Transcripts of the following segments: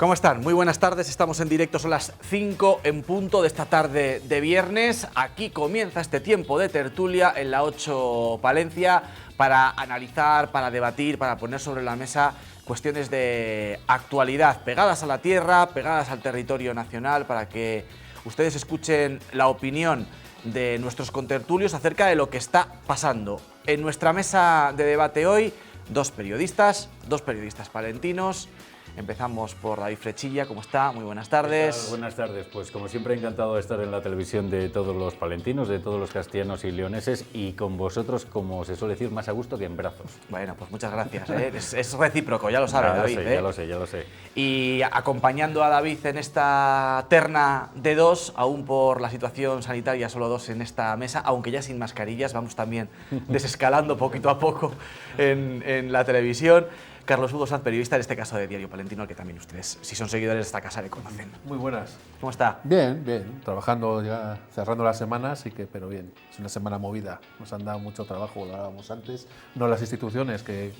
¿Cómo están? Muy buenas tardes, estamos en directo, son las 5 en punto de esta tarde de viernes. Aquí comienza este tiempo de tertulia en la 8 Palencia para analizar, para debatir, para poner sobre la mesa cuestiones de actualidad, pegadas a la tierra, pegadas al territorio nacional, para que ustedes escuchen la opinión de nuestros contertulios acerca de lo que está pasando. En nuestra mesa de debate hoy, dos periodistas palentinos. Empezamos por David Frechilla, ¿cómo está? Muy buenas tardes. Buenas tardes, pues como siempre encantado de estar en la televisión de todos los palentinos, de todos los castellanos y leoneses, y con vosotros, como se suele decir, más a gusto que en brazos. Bueno, pues muchas gracias, ¿eh? es recíproco, ya lo sabe David. Ya lo sé. Y acompañando a David en esta terna de dos, aún por la situación sanitaria, solo dos en esta mesa, aunque ya sin mascarillas, vamos también desescalando poquito a poco en la televisión. Carlos Hugo Sanz, periodista en este caso de Diario Palentino, al que también ustedes, si son seguidores de esta casa, le conocen. Muy buenas. ¿Cómo está? Bien, bien. Trabajando ya, cerrando la semana, así que, pero bien. Es una semana movida. Nos han dado mucho trabajo, lo hablábamos antes. No las instituciones, que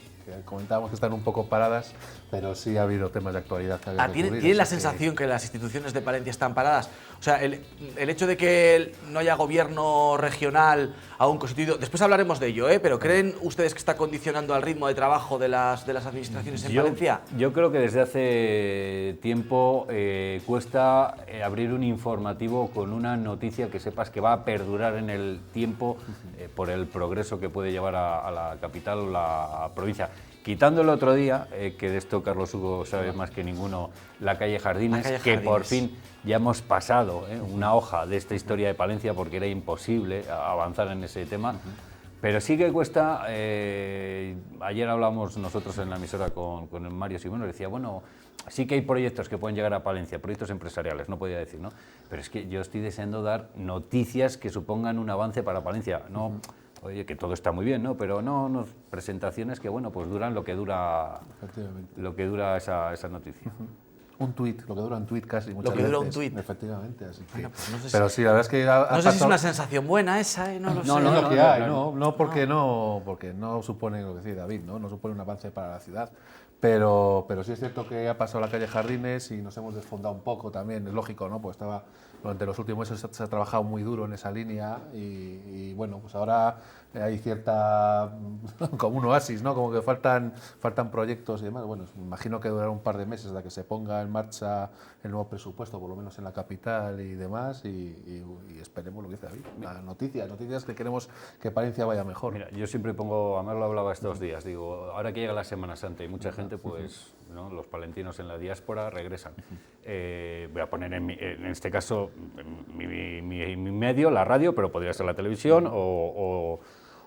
comentábamos que están un poco paradas, pero sí ha habido temas de actualidad que había ocurrido. ¿Tiene la sensación que las instituciones de Palencia están paradas? O sea, el hecho de que no haya gobierno regional aún constituido, después hablaremos de ello, pero ¿creen ustedes que está condicionando al ritmo de trabajo de las administraciones en Palencia? Yo creo que desde hace tiempo cuesta abrir un informativo con una noticia que sepas que va a perdurar en el tiempo por el progreso que puede llevar a la capital o la provincia. Quitando el otro día, que de esto Carlos Hugo sabe más que ninguno, la calle Jardines, que por fin ya hemos pasado una hoja de esta historia de Palencia porque era imposible avanzar en ese tema. Pero sí que cuesta, ayer hablamos nosotros en la emisora con el Mario Simón, y decía, bueno, sí que hay proyectos que pueden llegar a Palencia, proyectos empresariales, no podía decir, ¿no? Pero es que yo estoy deseando dar noticias que supongan un avance para Palencia, no... Oye, que todo está muy bien, ¿no? Pero no presentaciones que, bueno, pues duran lo que dura esa noticia. Un tuit, lo que dura un tuit casi muchas veces. Lo que dura un tuit. Efectivamente, así que... Bueno, pues no sé pero sí, la verdad es que... no sé si es una sensación buena esa, no lo sé. No, lo que hay, porque no supone, lo que decía David, no supone un avance para la ciudad. Pero sí es cierto que ha pasado la calle Jardines y nos hemos desfondado un poco también, es lógico, ¿no? Pues durante los últimos meses se ha trabajado muy duro en esa línea y bueno, pues ahora hay cierta, como un oasis, ¿no? Como que faltan proyectos y demás. Bueno, me imagino que durará un par de meses hasta que se ponga en marcha el nuevo presupuesto, por lo menos en la capital y demás, y esperemos lo que dice David. Noticias que queremos que Palencia vaya mejor. Mira, yo siempre pongo, además lo hablaba estos días, digo, ahora que llega la Semana Santa y mucha gente, pues, ¿no? Los palentinos en la diáspora regresan. Voy a poner en este caso mi medio, la radio, pero podría ser la televisión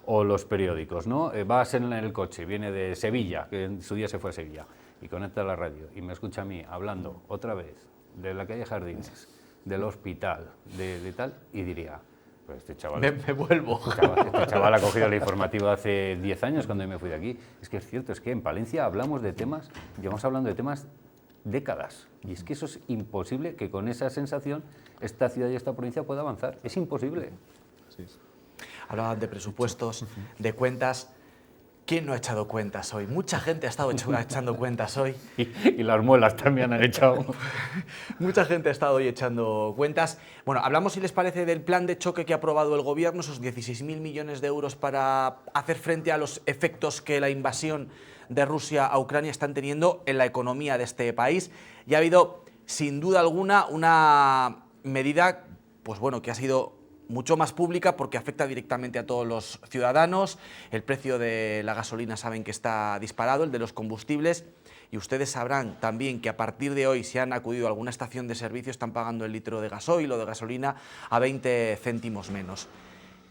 o los periódicos, ¿no? Vas en el coche, viene de Sevilla, que en su día se fue a Sevilla, y conecta la radio y me escucha a mí hablando otra vez de la calle Jardines, del hospital, de tal, y diría, pues este chaval... Me vuelvo. Este chaval ha cogido el informativo hace 10 años cuando yo me fui de aquí. Es que es cierto, es que en Palencia hablamos de temas, llevamos hablando de temas décadas, y es que eso es imposible que con esa sensación esta ciudad y esta provincia pueda avanzar. Es imposible. Así es. Hablaban de presupuestos, de cuentas. ¿Quién no ha echado cuentas hoy? Mucha gente ha estado echando cuentas hoy. Y las muelas también han echado. Mucha gente ha estado hoy echando cuentas. Bueno, hablamos, si les parece, del plan de choque que ha aprobado el Gobierno, esos 16.000 millones de euros para hacer frente a los efectos que la invasión de Rusia a Ucrania están teniendo en la economía de este país. Y ha habido, sin duda alguna, una medida, pues bueno, que ha sido mucho más pública porque afecta directamente a todos los ciudadanos. El precio de la gasolina saben que está disparado, el de los combustibles, y ustedes sabrán también que a partir de hoy, si han acudido a alguna estación de servicio, están pagando el litro de gasoil o de gasolina a 20 céntimos menos.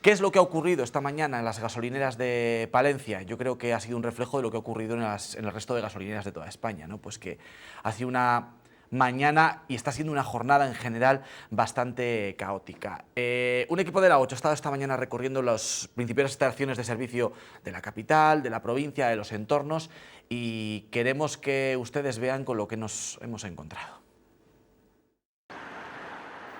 ¿Qué es lo que ha ocurrido esta mañana en las gasolineras de Palencia? Yo creo que ha sido un reflejo de lo que ha ocurrido en el resto de gasolineras de toda España, ¿no? Pues que ha sido una mañana y está siendo una jornada en general bastante caótica. Un equipo de la 8 ha estado esta mañana recorriendo las principales estaciones de servicio de la capital, de la provincia, de los entornos, y queremos que ustedes vean con lo que nos hemos encontrado.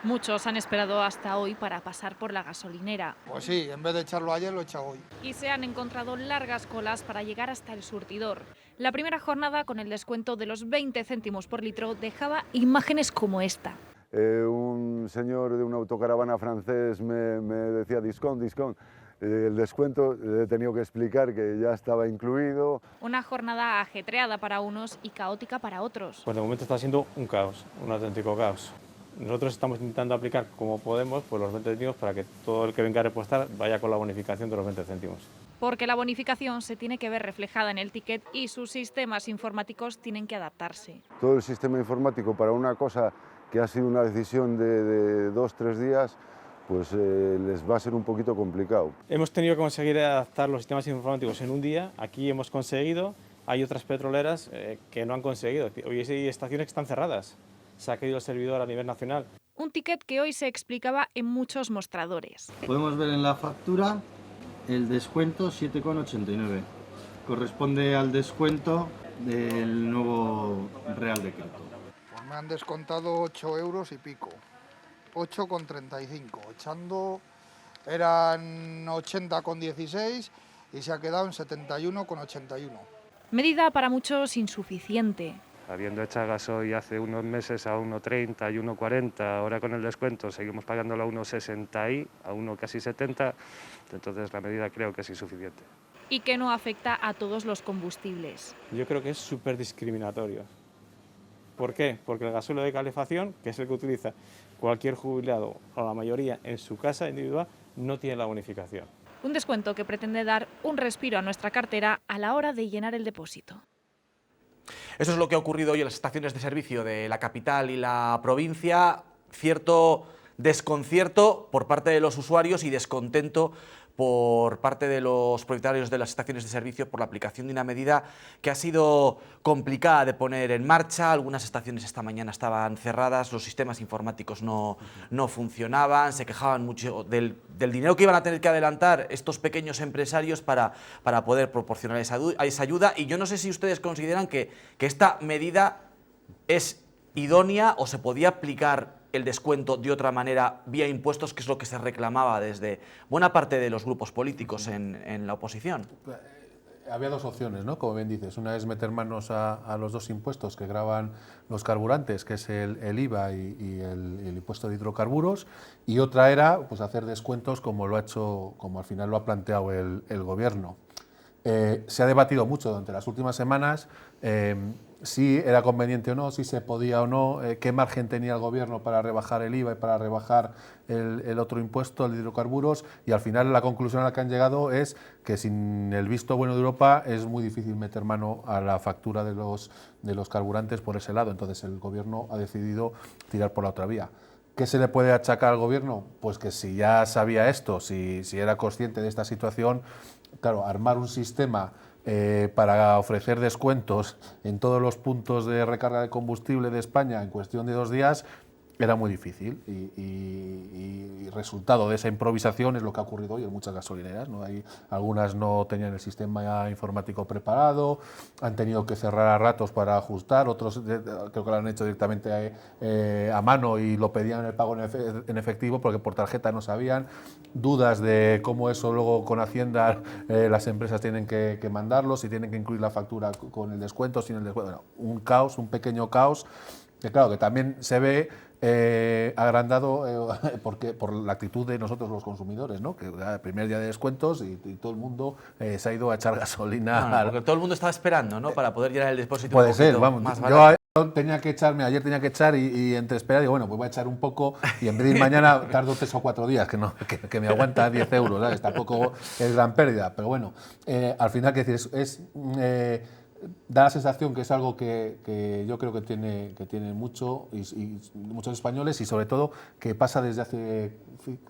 Muchos han esperado hasta hoy para pasar por la gasolinera. Pues sí, en vez de echarlo ayer, lo he echado hoy. Y se han encontrado largas colas para llegar hasta el surtidor. La primera jornada, con el descuento de los 20 céntimos por litro, dejaba imágenes como esta. Un señor de una autocaravana francés me decía discount, discount. El descuento le he tenido que explicar que ya estaba incluido. Una jornada ajetreada para unos y caótica para otros. Pues de momento está siendo un caos, un auténtico caos. Nosotros estamos intentando aplicar como podemos pues los 20 céntimos para que todo el que venga a repostar vaya con la bonificación de los 20 céntimos. Porque la bonificación se tiene que ver reflejada en el ticket y sus sistemas informáticos tienen que adaptarse. Todo el sistema informático para una cosa que ha sido una decisión de 2-3 días, pues les va a ser un poquito complicado. Hemos tenido que conseguir adaptar los sistemas informáticos en un día. Aquí hemos conseguido, hay otras petroleras que no han conseguido. Hoy hay estaciones que están cerradas. Se ha caído el servidor a nivel nacional. Un ticket que hoy se explicaba en muchos mostradores. Podemos ver en la factura el descuento 7,89. Corresponde al descuento del nuevo Real Decreto. Pues me han descontado 8 euros y pico. 8,35. Echando eran 80,16 y se ha quedado en 71,81. Medida para muchos insuficiente. Habiendo hecho gasoil hace unos meses a 1,30 y 1,40, ahora con el descuento seguimos pagándolo a 1,60 y a 1 casi 70, entonces la medida creo que es insuficiente. Y que no afecta a todos los combustibles. Yo creo que es súper discriminatorio. ¿Por qué? Porque el gasóleo de calefacción, que es el que utiliza cualquier jubilado o la mayoría en su casa individual, no tiene la bonificación. Un descuento que pretende dar un respiro a nuestra cartera a la hora de llenar el depósito. Eso es lo que ha ocurrido hoy en las estaciones de servicio de la capital y la provincia. Cierto desconcierto por parte de los usuarios y descontento por parte de los propietarios de las estaciones de servicio por la aplicación de una medida que ha sido complicada de poner en marcha. Algunas estaciones esta mañana estaban cerradas, los sistemas informáticos no funcionaban, se quejaban mucho del dinero que iban a tener que adelantar estos pequeños empresarios para poder proporcionar esa ayuda. Y yo no sé si ustedes consideran que esta medida es idónea o se podía aplicar el descuento de otra manera vía impuestos, que es lo que se reclamaba desde buena parte de los grupos políticos en la oposición. Había dos opciones, ¿no? Como bien dices, una es meter manos a los dos impuestos que gravan los carburantes, que es el IVA y el impuesto de hidrocarburos, y otra era pues hacer descuentos como lo ha hecho, como al final lo ha planteado el gobierno. Se ha debatido mucho durante las últimas semanas si era conveniente o no, si se podía o no, qué margen tenía el gobierno para rebajar el IVA y para rebajar el otro impuesto, el de hidrocarburos, y al final la conclusión a la que han llegado es que sin el visto bueno de Europa es muy difícil meter mano a la factura de los carburantes por ese lado. Entonces el gobierno ha decidido tirar por la otra vía. ¿Qué se le puede achacar al gobierno? Pues que si ya sabía esto, si era consciente de esta situación, claro, armar un sistema para ofrecer descuentos en todos los puntos de recarga de combustible de España en cuestión de 2 días era muy difícil y resultado de esa improvisación es lo que ha ocurrido hoy en muchas gasolineras, ¿no? Algunas no tenían el sistema informático preparado, han tenido que cerrar a ratos para ajustar, otros creo que lo han hecho directamente a mano y lo pedían el pago en efectivo porque por tarjeta no sabían, dudas de cómo eso luego con Hacienda las empresas tienen que mandarlo, si tienen que incluir la factura con el descuento, sin el descuento, bueno, un caos, un pequeño caos, que claro, que también se ve agrandado por la actitud de nosotros los consumidores, ¿no? Que el primer día de descuentos y todo el mundo se ha ido a echar gasolina. Porque todo el mundo estaba esperando, ¿no? Para poder llenar el depósito. Puede ser, vamos. Más barato. Yo tenía que echarme, ayer tenía que echar y entre esperar, digo, bueno, pues voy a echar un poco y en vez de ir mañana tardo 3 o 4 días, que me aguanta 10 euros, ¿sabes? Tampoco es gran pérdida, pero bueno, al final, ¿qué decir? Da la sensación que es algo que yo creo que tiene mucho y muchos españoles y sobre todo que pasa desde hace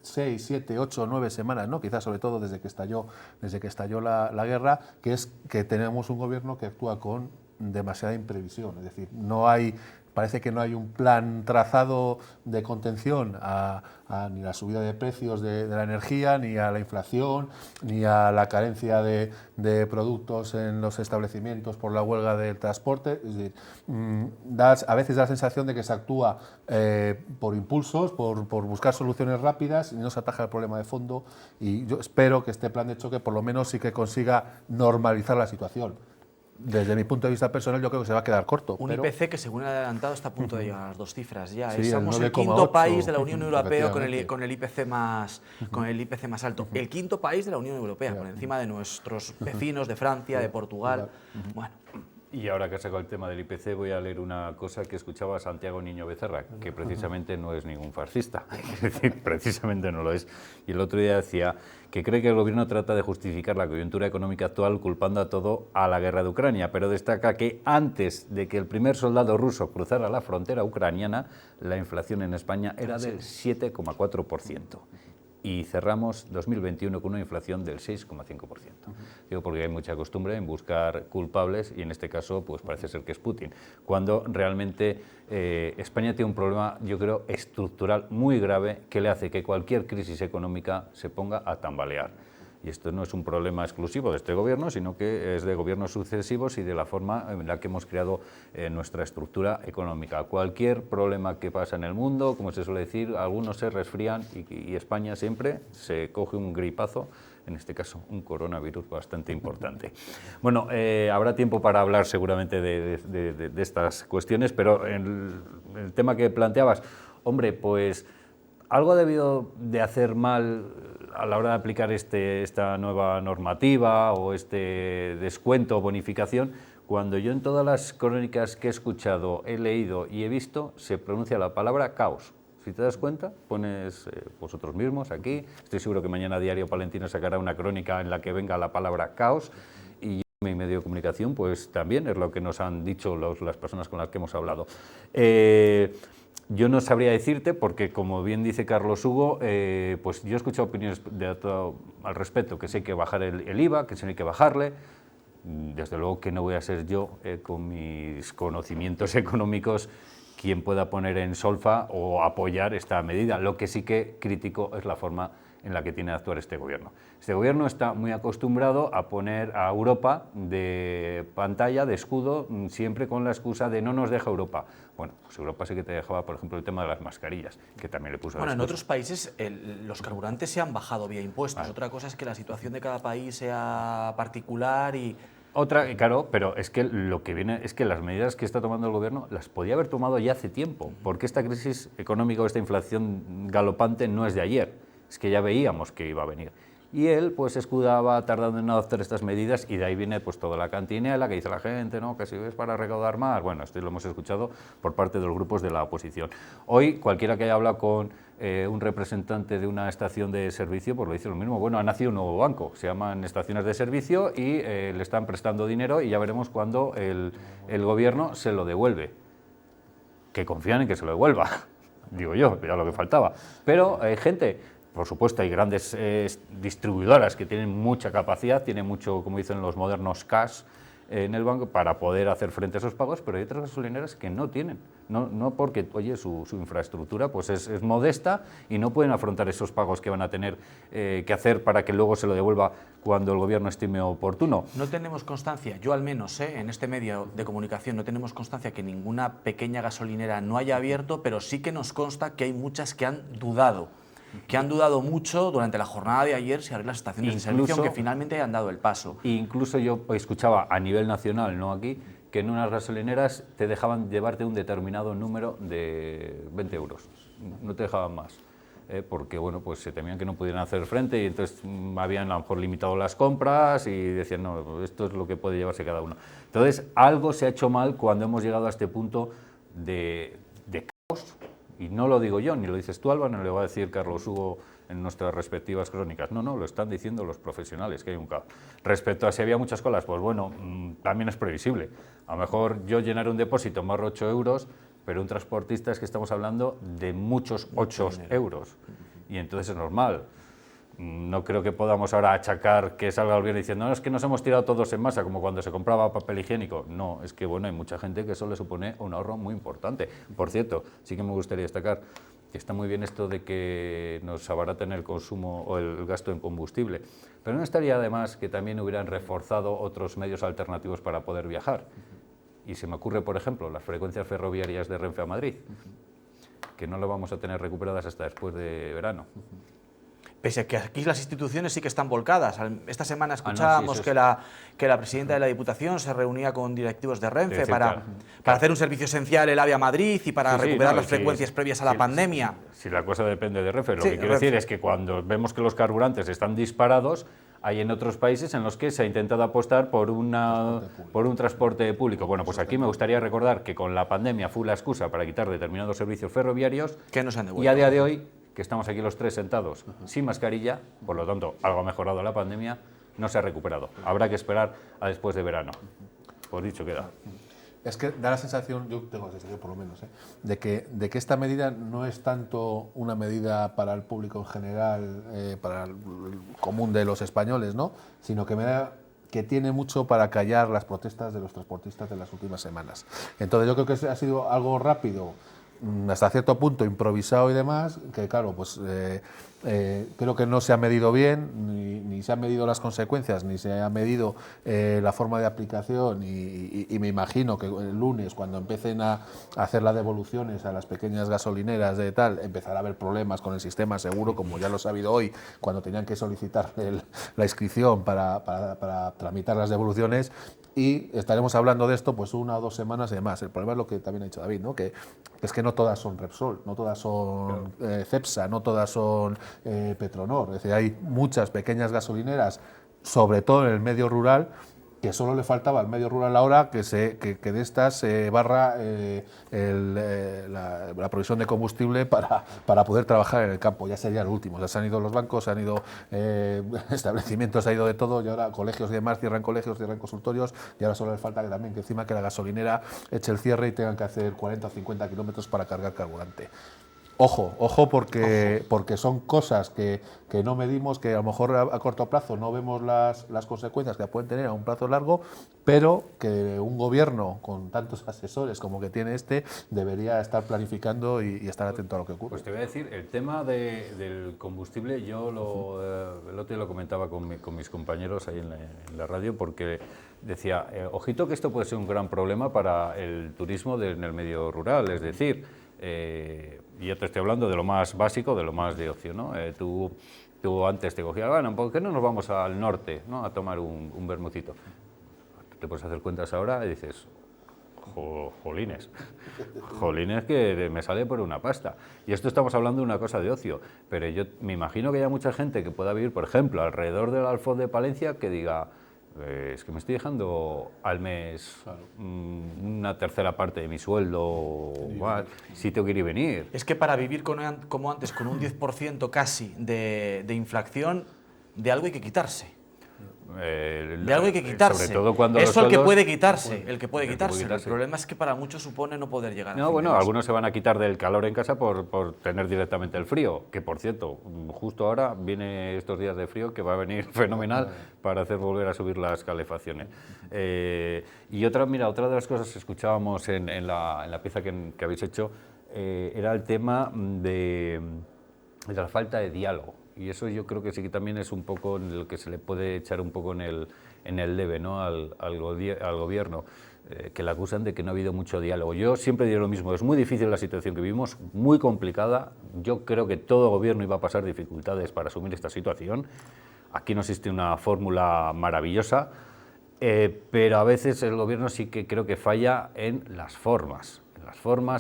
6, 7, 8, 9 semanas, ¿no? Quizás sobre todo desde que estalló la guerra, que es que tenemos un gobierno que actúa con demasiada imprevisión, es decir, parece que no hay un plan trazado de contención ni la subida de precios de la energía, ni a la inflación, ni a la carencia de productos en los establecimientos por la huelga del transporte. Es decir, a veces da la sensación de que se actúa por impulsos, por buscar soluciones rápidas y no se ataja el problema de fondo. Y yo espero que este plan de choque por lo menos sí que consiga normalizar la situación. desde mi punto de vista personal, yo creo que se va a quedar corto. Un pero IPC que, según el adelantado, está a punto de llegar a las 2 cifras ya. Sí, Somos el 9,8, quinto país de la Unión Europea efectivamente. con el IPC más alto. El quinto país de la Unión Europea, por encima de nuestros vecinos de Francia, de Portugal. Bueno. Y ahora que has sacado el tema del IPC, voy a leer una cosa que escuchaba a Santiago Niño Becerra, que precisamente no es ningún fascista, es decir, precisamente no lo es. Y el otro día decía que cree que el gobierno trata de justificar la coyuntura económica actual culpando a todo a la guerra de Ucrania, pero destaca que antes de que el primer soldado ruso cruzara la frontera ucraniana, la inflación en España era del 7,4%. Y cerramos 2021 con una inflación del 6,5%. Digo, porque hay mucha costumbre en buscar culpables y en este caso pues parece ser que es Putin, cuando realmente España tiene un problema, yo creo, estructural muy grave que le hace que cualquier crisis económica se ponga a tambalear. Y esto no es un problema exclusivo de este gobierno, sino que es de gobiernos sucesivos y de la forma en la que hemos creado nuestra estructura económica. Cualquier problema que pasa en el mundo, como se suele decir, algunos se resfrían y España siempre se coge un gripazo, en este caso un coronavirus bastante importante. Bueno, habrá tiempo para hablar seguramente de estas cuestiones, pero el tema que planteabas, hombre, pues algo ha debido de hacer mal a la hora de aplicar esta nueva normativa o este descuento o bonificación, cuando yo en todas las crónicas que he escuchado, he leído y he visto, se pronuncia la palabra caos. Si te das cuenta, pones vosotros mismos aquí, estoy seguro que mañana Diario Palentino sacará una crónica en la que venga la palabra caos, y mi medio de comunicación pues también es lo que nos han dicho las personas con las que hemos hablado. Yo no sabría decirte porque, como bien dice Carlos Hugo, pues yo he escuchado opiniones al respecto, que sí hay que bajar el IVA, que sí hay que bajarle. Desde luego que no voy a ser yo, con mis conocimientos económicos, quien pueda poner en solfa o apoyar esta medida. Lo que sí que critico es la forma en la que tiene que actuar este gobierno. Este gobierno está muy acostumbrado a poner a Europa de pantalla, de escudo, siempre con la excusa de no nos deja Europa. Bueno, pues Europa sí que te dejaba, por ejemplo, el tema de las mascarillas, que también le puso. Bueno, en otros países los carburantes se han bajado vía impuestos. Vale. Otra cosa es que la situación de cada país sea particular y... Otra, claro, pero es que lo que viene es que las medidas que está tomando el gobierno las podía haber tomado ya hace tiempo, porque esta crisis económica o esta inflación galopante no es de ayer, es que ya veíamos que iba a venir. Y él pues escudaba tardando en adoptar estas medidas y de ahí viene pues toda la cantinela que dice la gente, ¿no?, que si ves para recaudar más. Bueno, esto lo hemos escuchado por parte de los grupos de la oposición. Hoy cualquiera que haya hablado con un representante de una estación de servicio pues lo dice lo mismo. Bueno, ha nacido un nuevo banco, se llaman estaciones de servicio y le están prestando dinero y ya veremos cuándo el gobierno se lo devuelve. Que confían en que se lo devuelva, digo yo, era lo que faltaba. Pero gente... Por supuesto, hay grandes distribuidoras que tienen mucha capacidad, tienen mucho, como dicen los modernos, cash en el banco para poder hacer frente a esos pagos, pero hay otras gasolineras que no tienen. No porque, oye, su infraestructura pues es modesta y no pueden afrontar esos pagos que van a tener que hacer para que luego se lo devuelva cuando el gobierno estime oportuno. No tenemos constancia, yo al menos, en este medio de comunicación no tenemos constancia que ninguna pequeña gasolinera no haya abierto, pero sí que nos consta que hay muchas que han dudado mucho durante la jornada de ayer si abrir las estaciones de servicio, aunque finalmente hayan dado el paso. Incluso yo escuchaba a nivel nacional, no aquí, que en unas gasolineras te dejaban llevarte un determinado número de 20 euros, no te dejaban más. Porque bueno, pues se temían que no pudieran hacer frente y entonces habían a lo mejor limitado las compras y decían, no, esto es lo que puede llevarse cada uno. Entonces, algo se ha hecho mal cuando hemos llegado a este punto de caos. Y no lo digo yo, ni lo dices tú, Álvaro, ni lo va a decir Carlos Hugo en nuestras respectivas crónicas. No, lo están diciendo los profesionales, que hay un caos. Respecto a si había muchas colas, pues bueno, también es previsible. A lo mejor yo llenaré un depósito más 8 euros, pero un transportista es que estamos hablando de muchos 8 euros. Y entonces es normal. No creo que podamos ahora achacar que salga el gobierno diciendo no, es que nos hemos tirado todos en masa, como cuando se compraba papel higiénico. No, es que bueno, hay mucha gente que eso le supone un ahorro muy importante. Por cierto, sí que me gustaría destacar que está muy bien esto de que nos abaraten el consumo o el gasto en combustible, pero no estaría además que también hubieran reforzado otros medios alternativos para poder viajar. Y se me ocurre, por ejemplo, las frecuencias ferroviarias de Renfe a Madrid, que no las vamos a tener recuperadas hasta después de verano. pese a que aquí las instituciones sí que están volcadas. Esta semana escuchábamos que la presidenta de la Diputación se reunía con directivos de Renfe para hacer un servicio esencial el AVE a Madrid y para recuperar las frecuencias previas a la pandemia. Si la cosa depende de Renfe, lo que quiero decir es que cuando vemos que los carburantes están disparados, hay en otros países en los que se ha intentado apostar por un transporte público. Bueno, pues aquí me gustaría recordar que con la pandemia fue la excusa para quitar determinados servicios ferroviarios que no se han devuelto. Y a día de hoy, que estamos aquí los tres sentados sin mascarilla, por lo tanto, algo ha mejorado la pandemia, no se ha recuperado. Habrá que esperar a después de verano. Por dicho queda. Es que da la sensación, yo tengo la sensación por lo menos, de que esta medida no es tanto una medida para el público en general, para el común de los españoles, ¿no? Sino que me da que tiene mucho para callar las protestas de los transportistas de las últimas semanas. Entonces yo creo que ha sido algo rápido, hasta cierto punto improvisado y demás, que claro, pues creo que no se ha medido bien, ni se han medido las consecuencias, ni se ha medido la forma de aplicación y me imagino que el lunes, cuando empiecen a hacer las devoluciones a las pequeñas gasolineras de tal, empezará a haber problemas con el sistema seguro, como ya lo ha habido hoy, cuando tenían que solicitar la inscripción para tramitar las devoluciones, y estaremos hablando de esto pues 1 o 2 semanas y demás. El problema es lo que también ha dicho David, ¿no? Que es que no todas son Repsol, no todas son Cepsa, no todas son Petronor. Es decir, hay muchas pequeñas gasolineras, sobre todo en el medio rural, que solo le faltaba al medio rural ahora que de estas barra la provisión de combustible para poder trabajar en el campo. Ya sería lo último. Ya se han ido los bancos, se han ido establecimientos, se ha ido de todo, y ahora colegios y demás, cierran consultorios, y ahora solo le falta que también que encima que la gasolinera eche el cierre y tengan que hacer 40 o 50 kilómetros para cargar carburante. Ojo, porque son cosas que no medimos, que a lo mejor a corto plazo no vemos las consecuencias que pueden tener a un plazo largo, pero que un gobierno con tantos asesores como que tiene debería estar planificando y estar atento a lo que ocurre. Pues te voy a decir, el tema del combustible, yo el otro día lo comentaba con mis compañeros ahí en la radio, porque decía, ojito que esto puede ser un gran problema para el turismo en el medio rural, es decir, y ya te estoy hablando de lo más básico, de lo más de ocio, ¿no? Tú antes te cogías, bueno, ¿por qué no nos vamos al norte, ¿no? A tomar un vermucito? Te puedes hacer cuentas ahora y dices, jolines que me sale por una pasta. Y esto estamos hablando de una cosa de ocio, pero yo me imagino que haya mucha gente que pueda vivir, por ejemplo, alrededor del Alfoz de Palencia, que diga, es que me estoy dejando al mes una tercera parte de mi sueldo, si tengo que ir y venir. Es que para vivir como antes, con un 10% casi de inflación, de algo hay que quitarse. De algo hay que quitarse. Sobre todo cuando eso el que puede quitarse, el quitarse. quitarse. El problema es que para muchos supone no poder llegar. No, bueno, algunos se van a quitar del calor en casa por tener directamente el frío, que por cierto, justo ahora viene estos días de frío que va a venir fenomenal para hacer volver a subir las calefacciones. Y otra de las cosas que escuchábamos en la pieza que habéis hecho era el tema de la falta de diálogo. Y eso yo creo que sí que también es un poco en lo que se le puede echar un poco en el debe, ¿no? al gobierno, que le acusan de que no ha habido mucho diálogo. Yo siempre diré lo mismo, es muy difícil la situación que vivimos, muy complicada. Yo creo que todo gobierno iba a pasar dificultades para asumir esta situación. Aquí no existe una fórmula maravillosa, pero a veces el gobierno sí que creo que falla en las formas,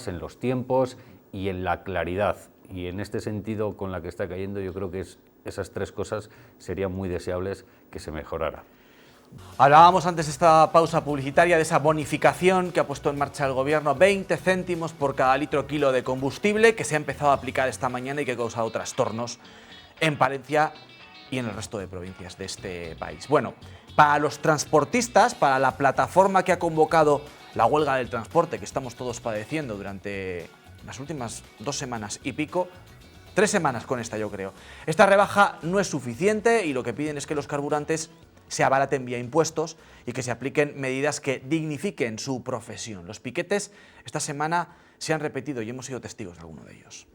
en los tiempos y en la claridad. Y en este sentido, con la que está cayendo, yo creo que esas 3 cosas serían muy deseables que se mejorara. Hablábamos antes de esta pausa publicitaria de esa bonificación que ha puesto en marcha el gobierno, 20 céntimos por cada litro kilo de combustible, que se ha empezado a aplicar esta mañana y que ha causado trastornos en Palencia y en el resto de provincias de este país. Bueno, para los transportistas, para la plataforma que ha convocado la huelga del transporte que estamos todos padeciendo durante las últimas 2 semanas y pico, 3 semanas con esta yo creo. Esta rebaja no es suficiente y lo que piden es que los carburantes se abaraten vía impuestos y que se apliquen medidas que dignifiquen su profesión. Los piquetes esta semana se han repetido y hemos sido testigos de alguno de ellos.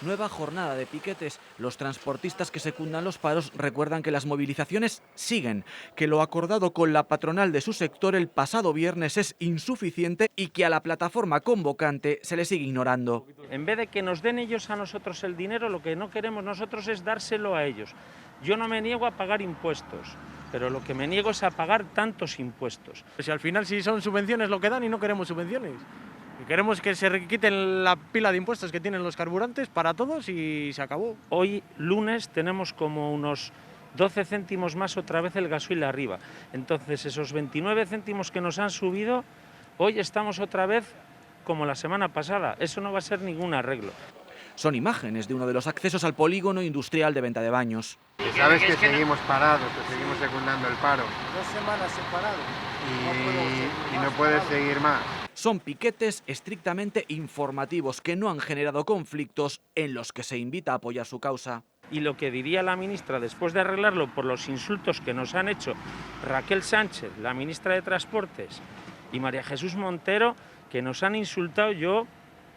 Nueva jornada de piquetes. Los transportistas que secundan los paros recuerdan que las movilizaciones siguen, que lo acordado con la patronal de su sector el pasado viernes es insuficiente y que a la plataforma convocante se le sigue ignorando. En vez de que nos den ellos a nosotros el dinero, lo que no queremos nosotros es dárselo a ellos. Yo no me niego a pagar impuestos, pero lo que me niego es a pagar tantos impuestos. Si al final si son subvenciones lo que dan y no queremos subvenciones. Y queremos que se quiten la pila de impuestos que tienen los carburantes para todos y se acabó. Hoy, lunes, tenemos como unos 12 céntimos más otra vez el gasoil arriba. Entonces, esos 29 céntimos que nos han subido, hoy estamos otra vez como la semana pasada. Eso no va a ser ningún arreglo. Son imágenes de uno de los accesos al polígono industrial de venta de baños. Sabes que seguimos parados, que seguimos secundando el paro. 2 semanas separados. Y no puedes seguir más. Son piquetes estrictamente informativos que no han generado conflictos en los que se invita a apoyar su causa. Y lo que diría la ministra después de arreglarlo por los insultos que nos han hecho Raquel Sánchez, la ministra de Transportes, y María Jesús Montero, que nos han insultado, yo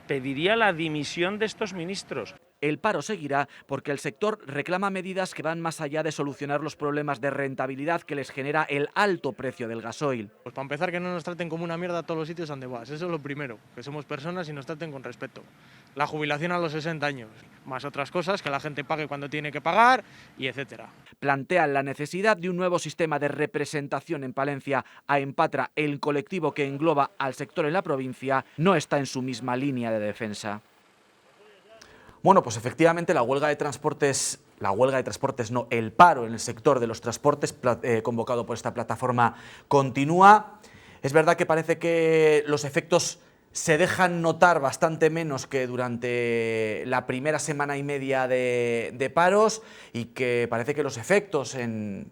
pediría la dimisión de estos ministros. El paro seguirá porque el sector reclama medidas que van más allá de solucionar los problemas de rentabilidad que les genera el alto precio del gasoil. Pues para empezar, que no nos traten como una mierda a todos los sitios donde vas. Eso es lo primero, que somos personas y nos traten con respeto. La jubilación a los 60 años, más otras cosas, que la gente pague cuando tiene que pagar, y etcétera. Plantean la necesidad de un nuevo sistema de representación en Palencia. A Empatra, el colectivo que engloba al sector en la provincia, no está en su misma línea de defensa. Bueno, pues efectivamente el paro en el sector de los transportes convocado por esta plataforma continúa. Es verdad que parece que los efectos se dejan notar bastante menos que durante la primera semana y media de paros y que parece que los efectos en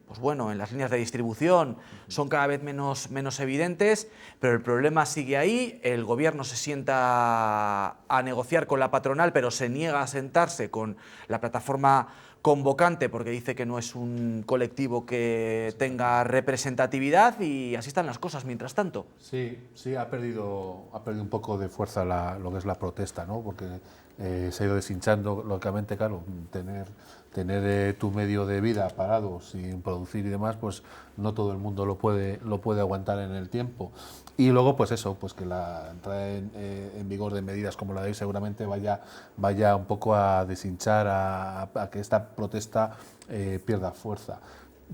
las líneas de distribución son cada vez menos evidentes, pero el problema sigue ahí. El gobierno se sienta a negociar con la patronal, pero se niega a sentarse con la plataforma convocante porque dice que no es un colectivo que tenga representatividad y así están las cosas mientras tanto. Sí, ha perdido un poco de fuerza lo que es la protesta, ¿no? Porque se ha ido deshinchando, lógicamente, claro, tener tu medio de vida parado sin producir y demás, pues no todo el mundo lo puede aguantar en el tiempo. Y luego, pues eso, pues que la entrada en vigor de medidas como la de hoy seguramente vaya un poco a deshinchar, a que esta protesta pierda fuerza.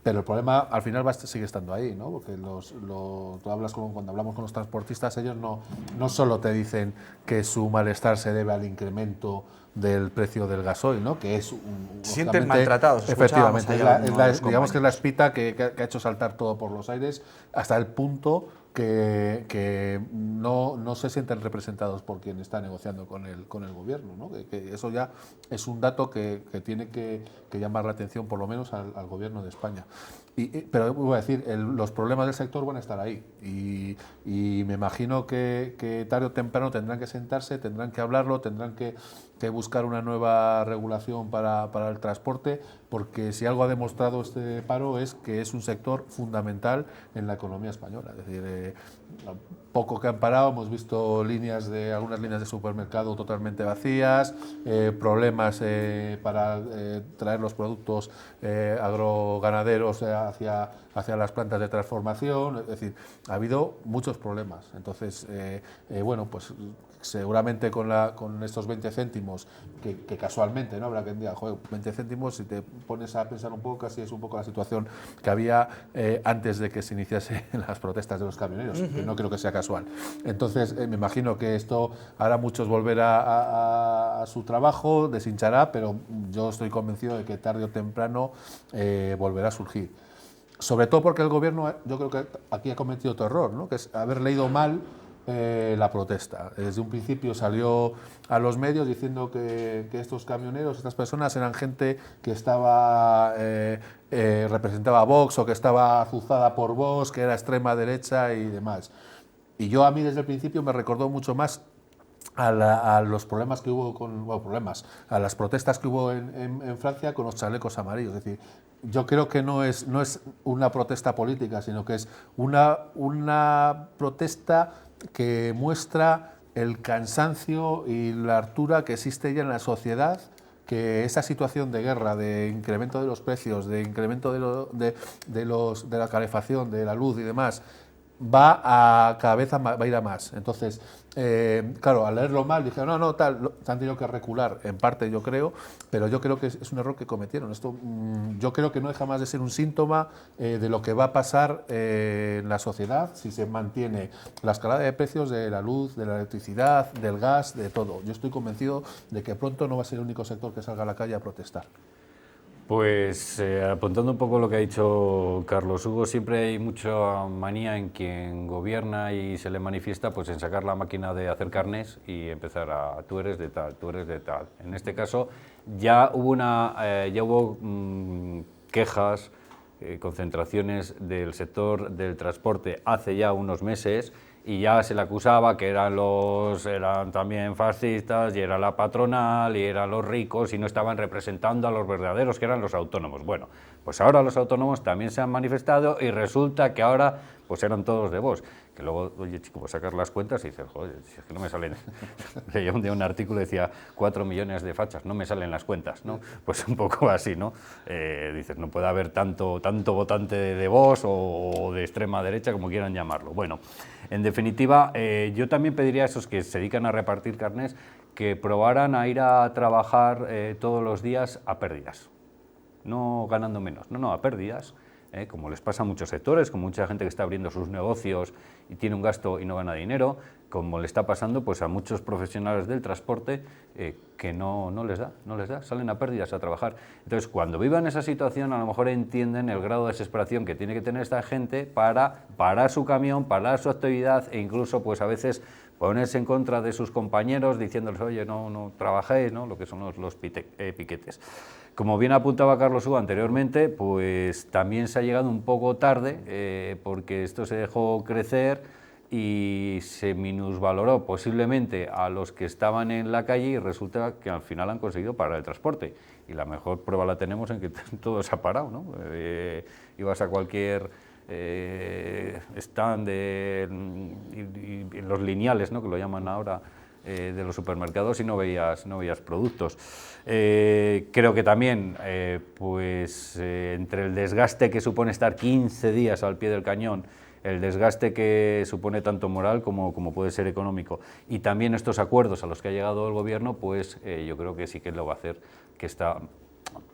Pero el problema al final sigue estando ahí, ¿no? Porque tú hablas cuando hablamos con los transportistas, ellos no solo te dicen que su malestar se debe al incremento del precio del gasoil, ¿no? Que es se sienten maltratados. Efectivamente, digamos que es la espita que ha hecho saltar todo por los aires hasta el punto que no se sienten representados por quien está negociando con el gobierno, ¿no? Que eso ya es un dato que tiene que llamar la atención, por lo menos al gobierno de España. Pero voy a decir, los problemas del sector van a estar ahí y me imagino que tarde o temprano tendrán que sentarse, tendrán que hablarlo, tendrán que buscar una nueva regulación para el transporte, porque si algo ha demostrado este paro es que es un sector fundamental en la economía española. Es decir, poco que han parado, hemos visto algunas líneas de supermercado totalmente vacías, problemas para traer los productos agroganaderos hacia las plantas de transformación. Es decir, ha habido muchos problemas. Entonces, pues seguramente con estos 20 céntimos, que casualmente, ¿no? Habrá quien diga, 20 céntimos, si te pones a pensar un poco, casi es un poco la situación que había antes de que se iniciasen las protestas de los camioneros, que no creo que sea casual. Entonces, me imagino que esto hará a muchos volver a su trabajo, deshinchará, pero yo estoy convencido de que tarde o temprano volverá a surgir. Sobre todo porque el gobierno, yo creo que aquí ha cometido otro error, ¿no? Que es haber leído mal la protesta. Desde un principio salió a los medios diciendo que estos camioneros, estas personas eran gente que representaba a Vox o que estaba azuzada por Vox, que era extrema derecha y demás. Y a mí desde el principio me recordó mucho más a los problemas que hubo a las protestas que hubo en Francia con los chalecos amarillos. Es decir, yo creo que no es una protesta política, sino que es una protesta que muestra el cansancio y la hartura que existe ya en la sociedad, que esa situación de guerra, de incremento de los precios, de incremento de la calefacción, de la luz y demás, cada vez va a ir a más. Entonces, claro, al leerlo mal dije, no, tal, han tenido que recular, en parte yo creo, pero yo creo que es un error que cometieron. Esto yo creo que no deja más de ser un síntoma de lo que va a pasar en la sociedad si se mantiene la escalada de precios de la luz, de la electricidad, del gas, de todo. Yo estoy convencido de que pronto no va a ser el único sector que salga a la calle a protestar. Pues apuntando un poco lo que ha dicho Carlos Hugo, siempre hay mucha manía en quien gobierna y se le manifiesta pues en sacar la máquina de hacer carnes y empezar a tú eres de tal, tú eres de tal. En este caso ya hubo quejas, concentraciones del sector del transporte hace ya unos meses y ya se le acusaba que eran también fascistas y era la patronal y eran los ricos y no estaban representando a los verdaderos que eran los autónomos. Bueno, pues ahora los autónomos también se han manifestado y resulta que ahora pues eran todos de Vox. Que luego, oye chico, pues sacas las cuentas y dices, joder, si es que no me salen. Leía un día un artículo y decía 4 millones de fachas, no me salen las cuentas, ¿no? Pues un poco así, ¿no? Dices, no puede haber tanto votante de Vox o de extrema derecha, como quieran llamarlo. Bueno, en definitiva, yo también pediría a esos que se dedican a repartir carnés que probaran a ir a trabajar todos los días a pérdidas, no ganando menos, no, a pérdidas. Como les pasa a muchos sectores, como mucha gente que está abriendo sus negocios y tiene un gasto y no gana dinero, como le está pasando pues a muchos profesionales del transporte que no les da, salen a pérdidas a trabajar. Entonces, cuando vivan esa situación, a lo mejor entienden el grado de desesperación que tiene que tener esta gente para parar su camión, parar su actividad e incluso pues a veces ponerse en contra de sus compañeros diciéndoles, oye, no trabajéis, ¿no? Lo que son los piquetes. Como bien apuntaba Carlos Hugo anteriormente, pues también se ha llegado un poco tarde porque esto se dejó crecer y se minusvaloró posiblemente a los que estaban en la calle y resulta que al final han conseguido parar el transporte. Y la mejor prueba la tenemos en que todo se ha parado, ¿no? Ibas a cualquier stand y los lineales, ¿no? Que lo llaman ahora, de los supermercados y no veías productos. Creo que también entre el desgaste que supone estar 15 días al pie del cañón, el desgaste que supone tanto moral como puede ser económico y también estos acuerdos a los que ha llegado el gobierno, pues yo creo que sí que lo va a hacer que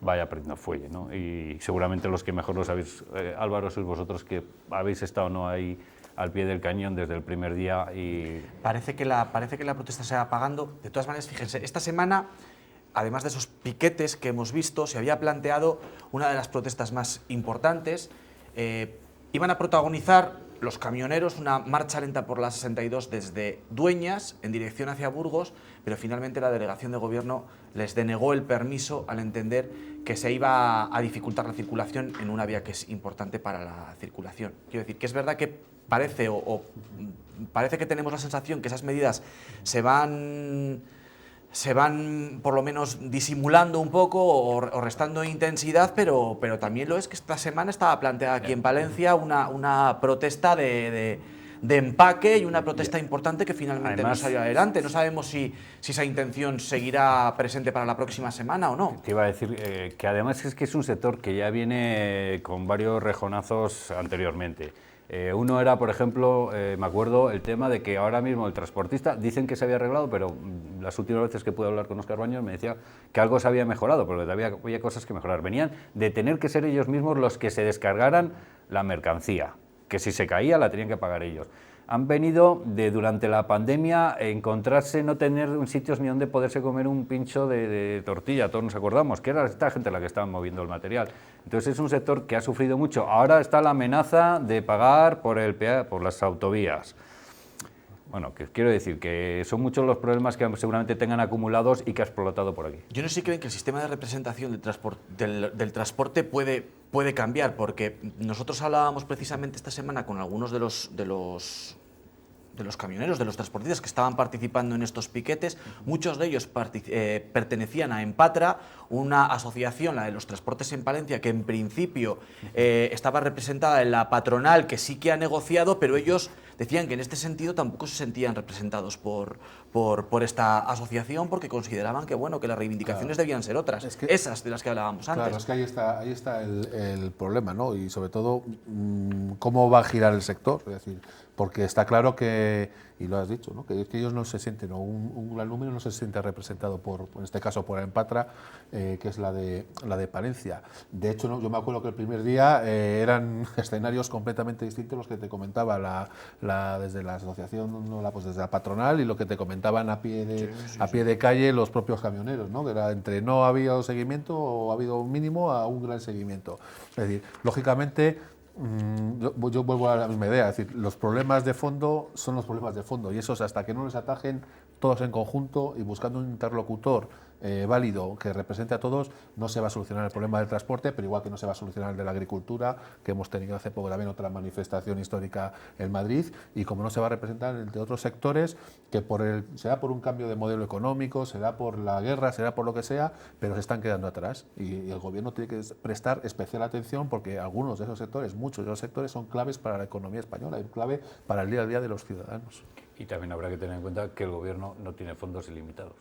vaya perdiendo fuelle, ¿no? Y seguramente los que mejor lo sabéis, Álvaro, sois vosotros que habéis estado ¿no? ahí al pie del cañón desde el primer día y... Parece que la protesta se va apagando. De todas maneras, fíjense, esta semana, además de esos piquetes que hemos visto, se había planteado una de las protestas más importantes. Iban a protagonizar los camioneros una marcha lenta por la 62 desde Dueñas en dirección hacia Burgos, pero finalmente la delegación de gobierno les denegó el permiso al entender que se iba a dificultar la circulación en una vía que es importante para la circulación. Quiero decir que es verdad que parece que tenemos la sensación que esas medidas se van por lo menos disimulando un poco o restando intensidad, pero también lo es que esta semana estaba planteada aquí en Palencia una protesta de empaque y una protesta importante que finalmente no salió adelante. No sabemos si esa intención seguirá presente para la próxima semana o no. Te iba a decir que además es que es un sector que ya viene con varios rejonazos anteriormente. Uno era, por ejemplo, me acuerdo el tema de que ahora mismo el transportista, dicen que se había arreglado, pero las últimas veces que pude hablar con Óscar Baños me decía que algo se había mejorado, porque había cosas que mejorar. Venían de tener que ser ellos mismos los que se descargaran la mercancía, que si se caía la tenían que pagar ellos. Han venido durante la pandemia encontrarse, no tener sitios ni donde poderse comer un pincho de tortilla, todos nos acordamos, que era esta gente la que estaba moviendo el material. Entonces es un sector que ha sufrido mucho. Ahora está la amenaza de pagar por las autovías. Bueno, que quiero decir que son muchos los problemas que seguramente tengan acumulados y que ha explotado por aquí. Yo no sé si creen que el sistema de representación del transporte puede cambiar, porque nosotros hablábamos precisamente esta semana con algunos de los camioneros, de los transportistas que estaban participando en estos piquetes. Muchos de ellos pertenecían a Empatra, una asociación, la de los transportes en Palencia, que en principio estaba representada en la patronal, que sí que ha negociado, pero ellos decían que en este sentido tampoco se sentían representados por esta asociación, porque consideraban que, bueno, que las reivindicaciones debían ser otras, esas de las que hablábamos antes. Claro, es que ahí está el problema, ¿no? Y sobre todo, cómo va a girar el sector, es decir, porque está claro que, y lo has dicho, ¿no? que ellos no se sienten, o un gran número no se siente representado en este caso por Empatra, que es la de Palencia. De hecho, ¿no? Yo me acuerdo que el primer día eran escenarios completamente distintos los que te comentaba desde la asociación, ¿no? Pues desde la patronal, y lo que te comentaban a pie de calle los propios camioneros, ¿no? Que era entre no ha habido seguimiento o ha habido un mínimo a un gran seguimiento. Es decir, lógicamente, yo vuelvo a la misma idea, es decir, los problemas de fondo son los problemas de fondo, y esos, hasta que no les atajen todos en conjunto y buscando un interlocutor válido que represente a todos, no se va a solucionar el problema del transporte, pero igual que no se va a solucionar el de la agricultura, que hemos tenido hace poco también otra manifestación histórica en Madrid, y como no se va a representar el de otros sectores, que será por un cambio de modelo económico, será por la guerra, será por lo que sea, pero se están quedando atrás, y el gobierno tiene que prestar especial atención, porque algunos de esos sectores, muchos de esos sectores, son claves para la economía española y clave para el día a día de los ciudadanos. Y también habrá que tener en cuenta que el gobierno no tiene fondos ilimitados.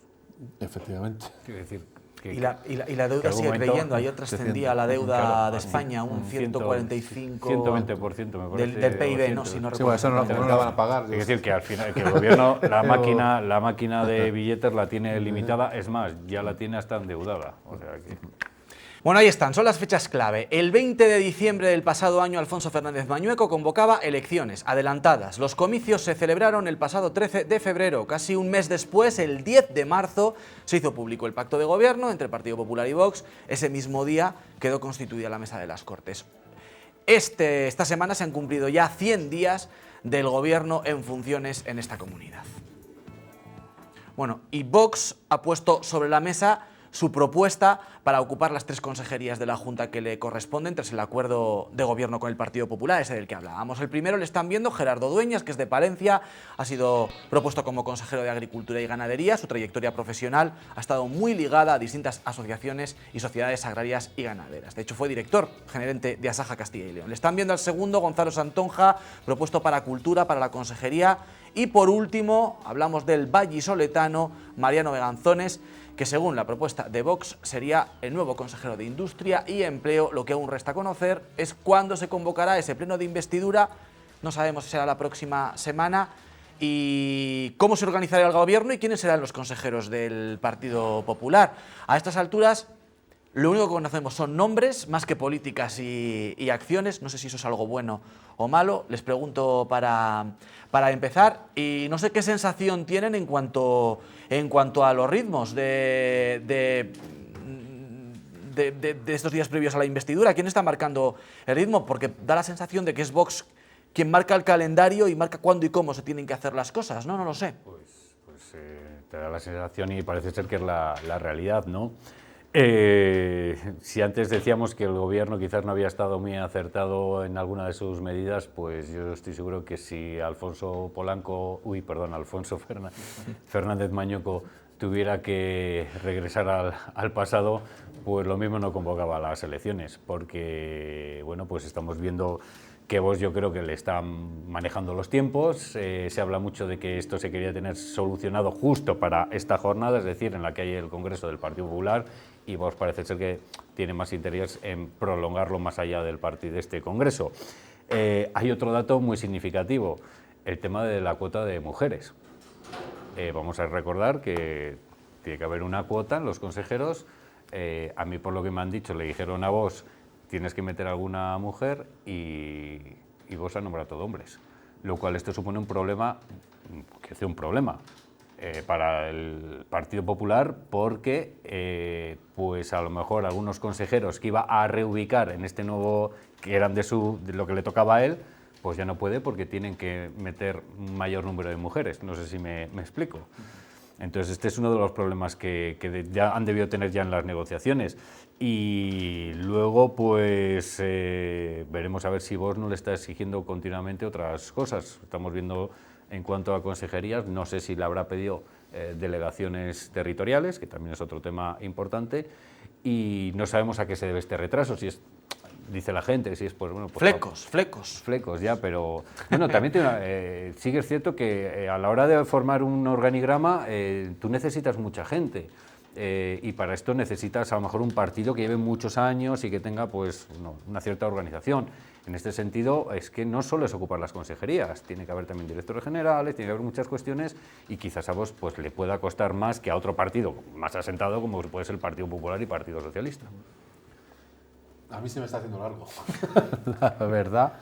Efectivamente. Quiero decir, y la deuda sigue creyendo. Ayer trascendía la deuda de España un 145 120%, me parece, del PIB, ¿no? Si no recuerdo. Eso no la van a pagar. Es decir, que al final que el gobierno la máquina de billetes la tiene limitada, es más, ya la tiene hasta endeudada. O sea que... Bueno, ahí están, son las fechas clave. El 20 de diciembre del pasado año, Alfonso Fernández Mañueco convocaba elecciones adelantadas. Los comicios se celebraron el pasado 13 de febrero. Casi un mes después, el 10 de marzo, se hizo público el pacto de gobierno entre el Partido Popular y Vox. Ese mismo día quedó constituida la Mesa de las Cortes. Esta semana se han cumplido ya 100 días del gobierno en funciones en esta comunidad. Bueno, y Vox ha puesto sobre la mesa su propuesta para ocupar las 3 consejerías de la Junta que le corresponden tras el acuerdo de gobierno con el Partido Popular, ese del que hablábamos. El primero le están viendo Gerardo Dueñas, que es de Palencia, ha sido propuesto como consejero de Agricultura y Ganadería. Su trayectoria profesional ha estado muy ligada a distintas asociaciones y sociedades agrarias y ganaderas. De hecho, fue director gerente de Asaja Castilla y León. Le están viendo al segundo, Gonzalo Santonja, propuesto para Cultura, para la consejería. Y por último, hablamos del vallisoletano Mariano Beganzones, que según la propuesta de Vox sería el nuevo consejero de Industria y Empleo. Lo que aún resta conocer es cuándo se convocará ese pleno de investidura. No sabemos si será la próxima semana, y cómo se organizará el gobierno y quiénes serán los consejeros del Partido Popular. A estas alturas, lo único que conocemos son nombres, más que políticas y acciones. No sé si eso es algo bueno o malo. Les pregunto para empezar, y no sé qué sensación tienen en cuanto a los ritmos de estos días previos a la investidura. ¿Quién está marcando el ritmo? Porque da la sensación de que es Vox quien marca el calendario y marca cuándo y cómo se tienen que hacer las cosas, ¿no? No lo sé. Pues te da la sensación, y parece ser que es la realidad, ¿no? Si antes decíamos que el gobierno quizás no había estado muy acertado en alguna de sus medidas, pues yo estoy seguro que si Alfonso Fernández Mañueco tuviera que regresar al pasado, pues lo mismo no convocaba las elecciones, porque bueno, pues estamos viendo que Vox, yo creo que le están manejando los tiempos. Se habla mucho de que esto se quería tener solucionado justo para esta jornada, es decir, en la que hay el Congreso del Partido Popular, y Vox parece ser que tiene más interés en prolongarlo más allá de este Congreso. Hay otro dato muy significativo, el tema de la cuota de mujeres. Vamos a recordar que tiene que haber una cuota en los consejeros. A mí, por lo que me han dicho, le dijeron a Vox: tienes que meter alguna mujer, y Vox ha nombrado todo hombres, lo cual esto supone un problema, para el Partido Popular, porque pues a lo mejor algunos consejeros que iba a reubicar en este nuevo, que eran de lo que le tocaba a él, pues ya no puede, porque tienen que meter un mayor número de mujeres. No sé si me explico. Entonces este es uno de los problemas que ya han debido tener ya en las negociaciones. Y luego pues veremos a ver si Vox no le está exigiendo continuamente otras cosas. Estamos viendo, en cuanto a consejerías, no sé si le habrá pedido delegaciones territoriales, que también es otro tema importante, y no sabemos a qué se debe este retraso, si es dice la gente, si es pues bueno... Pues, flecos, ya, pero... Bueno, también sí que es cierto que a la hora de formar un organigrama tú necesitas mucha gente. Y para esto necesitas a lo mejor un partido que lleve muchos años y que tenga pues una cierta organización. En este sentido es que no solo es ocupar las consejerías, tiene que haber también directores generales, tiene que haber muchas cuestiones y quizás a vos pues le pueda costar más que a otro partido más asentado como puede ser el Partido Popular y Partido Socialista. A mí se me está haciendo largo, la verdad,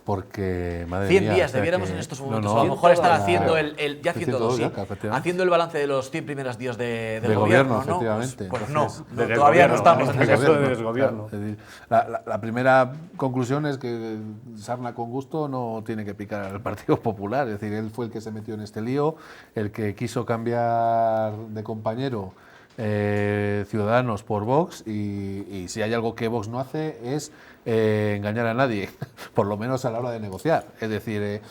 porque, madre 100 mía, días o sea debiéramos que, en estos momentos, a lo mejor estar haciendo ya 102, sí, efectivamente. haciendo el balance de los 100 primeros días del gobierno, ¿no? efectivamente. Pues Entonces, no, todavía no estamos en caso de desgobierno. Claro, es decir, la primera conclusión es que sarna con gusto no tiene que picar al Partido Popular, es decir, él fue el que se metió en este lío, el que quiso cambiar de compañero Ciudadanos por Vox y si hay algo que Vox no hace es engañar a nadie, por lo menos a la hora de negociar. Es decir,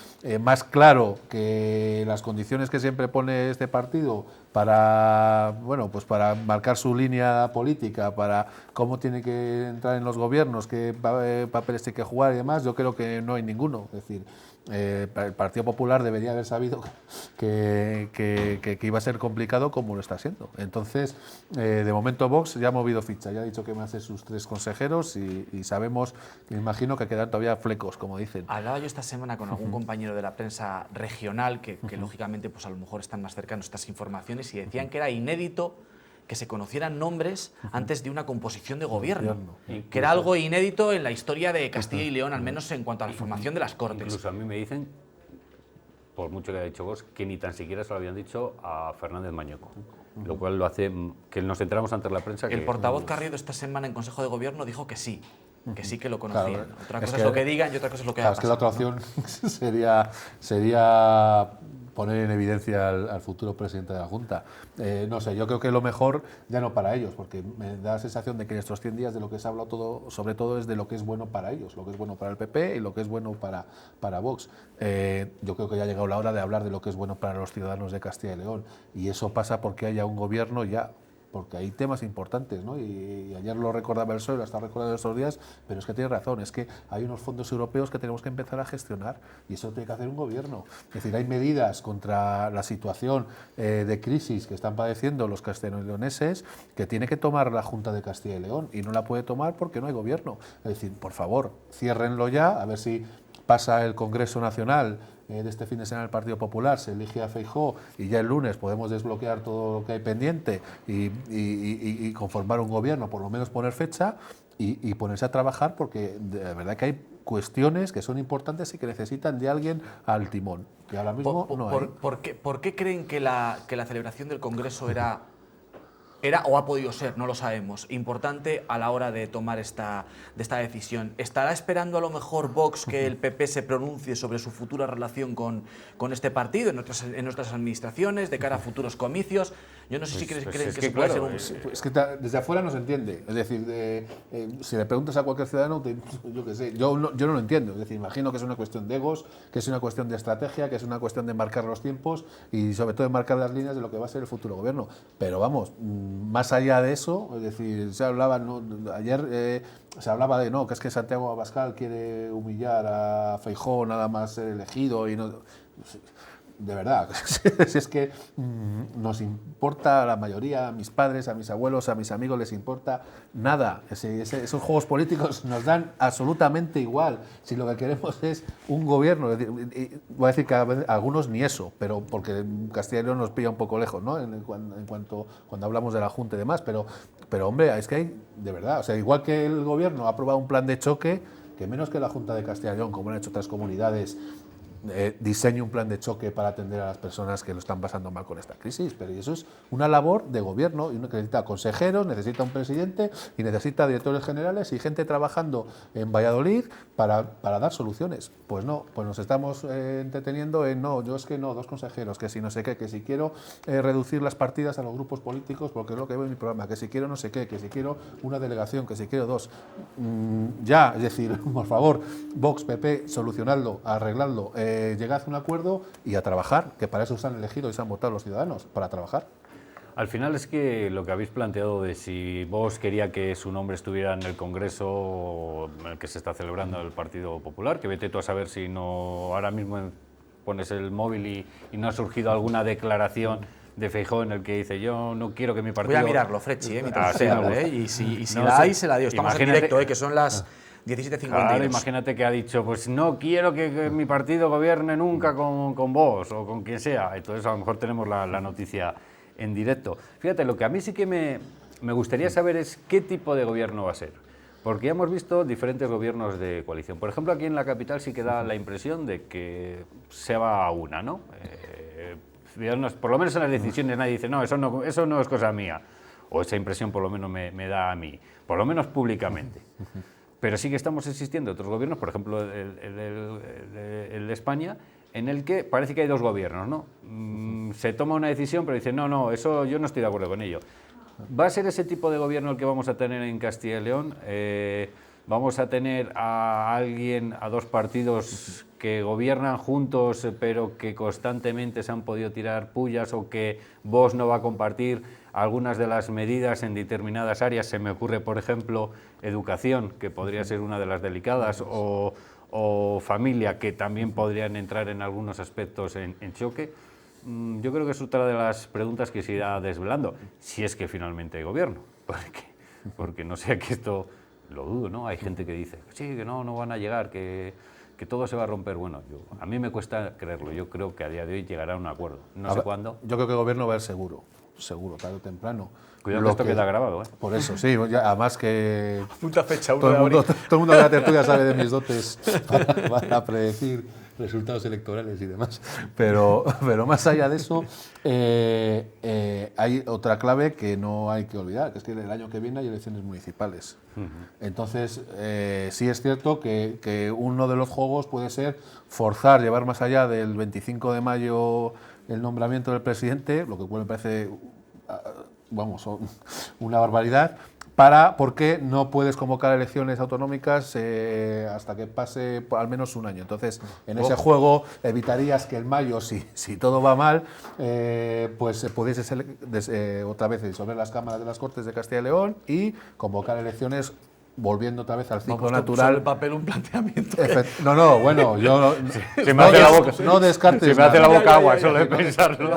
más claro que las condiciones que siempre pone este partido para, bueno, pues para marcar su línea política, para cómo tiene que entrar en los gobiernos, qué papeles tiene que jugar y demás, yo creo que no hay ninguno. Es decir, el Partido Popular debería haber sabido que iba a ser complicado como lo está siendo. Entonces, de momento Vox ya ha movido ficha, ya ha dicho que van a ser sus 3 consejeros y sabemos, me imagino que quedan todavía flecos, como dicen. Hablaba yo esta semana con algún compañero de la prensa regional que lógicamente pues a lo mejor están más cercanos a estas informaciones y decían que era inédito que se conocieran nombres antes de una composición de gobierno, que era algo inédito en la historia de Castilla y León, al menos en cuanto a la formación de las Cortes. Incluso a mí me dicen, por mucho que haya dicho vos, que ni tan siquiera se lo habían dicho a Fernández Mañueco, lo cual lo hace que nos enteramos ante la prensa. El portavoz Carriedo esta semana en Consejo de Gobierno dijo que sí que lo conocían. Claro, otra cosa es lo que digan y otra cosa es lo que hagan. Es que la otra opción sería poner en evidencia al futuro presidente de la Junta. No sé, yo creo que lo mejor, ya no para ellos, porque me da la sensación de que en estos 100 días de lo que se ha hablado todo, sobre todo es de lo que es bueno para ellos, lo que es bueno para el PP y lo que es bueno para Vox. Yo creo que ya ha llegado la hora de hablar de lo que es bueno para los ciudadanos de Castilla y León, y eso pasa porque haya un gobierno ya, porque hay temas importantes, ¿no? Y ayer lo recordaba el PSOE, lo está recordando estos días, pero es que tiene razón, es que hay unos fondos europeos que tenemos que empezar a gestionar y eso tiene que hacer un gobierno. Es decir, hay medidas contra la situación de crisis que están padeciendo los castellanoleoneses que tiene que tomar la Junta de Castilla y León y no la puede tomar porque no hay gobierno. Es decir, por favor, ciérrenlo ya, a ver si pasa el Congreso Nacional de este fin de semana del Partido Popular, se elige a Feijóo y ya el lunes podemos desbloquear todo lo que hay pendiente y conformar un gobierno, por lo menos poner fecha y ponerse a trabajar, porque de verdad que hay cuestiones que son importantes y que necesitan de alguien al timón, que ahora mismo no hay. ¿Por qué creen que la celebración del Congreso era o ha podido ser, no lo sabemos, importante a la hora de tomar esta decisión? ¿Estará esperando a lo mejor Vox que el PP se pronuncie sobre su futura relación con este partido en nuestras administraciones, de cara a futuros comicios? Yo no sé si creen que se puede ser un... Es que desde afuera no se entiende. Es decir, si le preguntas a cualquier ciudadano, yo qué sé, yo no lo entiendo. Es decir, imagino que es una cuestión de egos, que es una cuestión de estrategia, que es una cuestión de marcar los tiempos y sobre todo de marcar las líneas de lo que va a ser el futuro gobierno. Pero vamos, más allá de eso, es decir, se hablaba, ayer se hablaba de que es que Santiago Abascal quiere humillar a Feijóo nada más ser elegido y no... De verdad, si es que nos importa a la mayoría, a mis padres, a mis abuelos, a mis amigos les importa nada. Esos juegos políticos nos dan absolutamente igual. Si lo que queremos es un gobierno, voy a decir que a algunos ni eso, pero porque Castilla y León nos pilla un poco lejos, ¿no? Cuando hablamos de la Junta y demás, pero hombre, es que hay, de verdad, o sea, igual que el gobierno ha aprobado un plan de choque, que menos que la Junta de Castilla y León, como han hecho otras comunidades, diseñe un plan de choque para atender a las personas que lo están pasando mal con esta crisis, pero eso es una labor de gobierno y uno que necesita consejeros, necesita un presidente y necesita directores generales y gente trabajando en Valladolid para dar soluciones. Pues no, pues nos estamos entreteniendo en yo es que no, 2 consejeros, que si no sé qué, que si quiero reducir las partidas a los grupos políticos porque es lo que veo en mi programa, que si quiero no sé qué, que si quiero una delegación, que si quiero 2. Ya, es decir, por favor, Vox, PP, solucionadlo, arregladlo, llegad a un acuerdo y a trabajar, que para eso se han elegido y se han votado los ciudadanos, para trabajar. Al final es que lo que habéis planteado de si vos quería que su nombre estuviera en el Congreso en el que se está celebrando el Partido Popular, que vete tú a saber si no ahora mismo pones el móvil y no ha surgido alguna declaración de Feijóo en el que dice yo no quiero que mi partido... Voy a mirarlo, Frechi, mientras sí, usted hable, y si no, la sí. hay, se la dio. Estamos en directo, que son las 17:52. Claro, imagínate que ha dicho, pues no quiero que mi partido gobierne nunca con vos o con quien sea. Entonces a lo mejor tenemos la noticia en directo. Fíjate, lo que a mí sí que me gustaría saber es qué tipo de gobierno va a ser. Porque ya hemos visto diferentes gobiernos de coalición. Por ejemplo, aquí en la capital sí que da la impresión de que se va a una, ¿no? Por lo menos en las decisiones nadie dice, no, eso no es cosa mía. O esa impresión por lo menos me da a mí, por lo menos públicamente. Pero sí que estamos existiendo otros gobiernos, por ejemplo el de España, en el que parece que hay dos gobiernos, ¿no? Se toma una decisión, pero dicen, no, eso yo no estoy de acuerdo con ello. ¿Va a ser ese tipo de gobierno el que vamos a tener en Castilla y León? ¿Vamos a tener a dos partidos que gobiernan juntos, pero que constantemente se han podido tirar pullas, o que Vox no va a compartir algunas de las medidas en determinadas áreas? Se me ocurre, por ejemplo, educación, que podría ser una de las delicadas, o familia, que también podrían entrar en algunos aspectos en choque. Yo creo que es otra de las preguntas que se irá desvelando, si es que finalmente hay gobierno, porque no sea que esto, lo dudo, ¿no? Hay gente que dice, sí, que no van a llegar, que todo se va a romper. Bueno, a mí me cuesta creerlo, yo creo que a día de hoy llegará a un acuerdo, no sé cuándo. Yo creo que el gobierno va a ir seguro, tarde o temprano. Cuidado que esto queda grabado, ¿eh? Por eso, sí, además que Punta fecha, todo el mundo de la tertulia sabe de mis dotes para predecir resultados electorales y demás. Pero más allá de eso, hay otra clave que no hay que olvidar, que es que el año que viene hay elecciones municipales. Entonces, sí es cierto que uno de los juegos puede ser forzar, llevar más allá del 25 de mayo el nombramiento del presidente, lo que me parece, vamos, una barbaridad, porque no puedes convocar elecciones autonómicas hasta que pase al menos un año. Entonces, en ese juego evitarías que en mayo, si todo va mal, pues pudiese otra vez disolver las cámaras de las Cortes de Castilla y León y convocar elecciones volviendo otra vez al ciclo natural. El papel un planteamiento. No, bueno, yo se me hace la boca, no descartes. Se me hace la boca agua solo de pensarlo.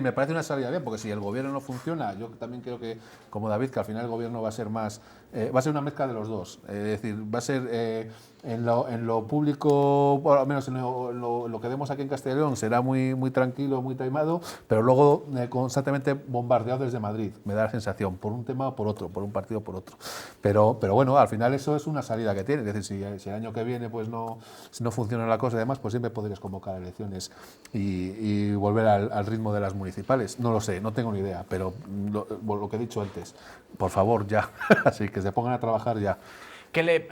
Me parece una salida bien, porque si el gobierno no funciona, yo también creo que, como David, que al final el gobierno va a ser más, va a ser una mezcla de los dos. Es decir, va a ser en lo público, bueno, al menos en lo que vemos aquí en Castilla y León, será muy tranquilo, muy taimado, pero luego constantemente bombardeado desde Madrid, me da la sensación, por un tema o por otro, por un partido o por otro. Pero bueno, al final eso es una salida que tiene. Es decir, si el año que viene pues no funciona la cosa y demás, pues siempre podrías convocar elecciones y volver al ritmo de las municipales. No lo sé, no tengo ni idea, pero lo que he dicho antes, por favor, ya. Así que se pongan a trabajar ya.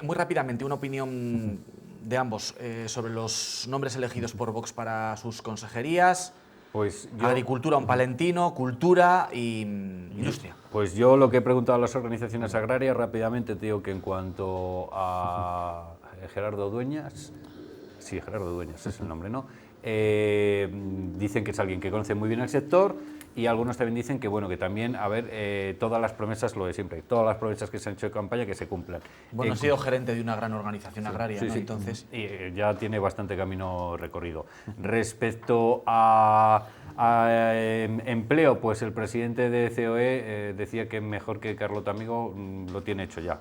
Muy rápidamente, una opinión de ambos sobre los nombres elegidos por Vox para sus consejerías. Pues Agricultura, un palentino, cultura y industria. Pues yo lo que he preguntado a las organizaciones agrarias, rápidamente te digo que en cuanto a Gerardo Dueñas, sí, Gerardo Dueñas es el nombre, ¿no? Dicen que es alguien que conoce muy bien el sector, y algunos también dicen que, bueno, que también, todas las promesas, lo de siempre, todas las promesas que se han hecho de campaña, que se cumplan. Bueno, ha sido gerente de una gran organización agraria, ¿no? Entonces, y ya tiene bastante camino recorrido. Respecto a empleo, pues el presidente de COE decía que mejor que Carlota Amigo lo tiene hecho ya.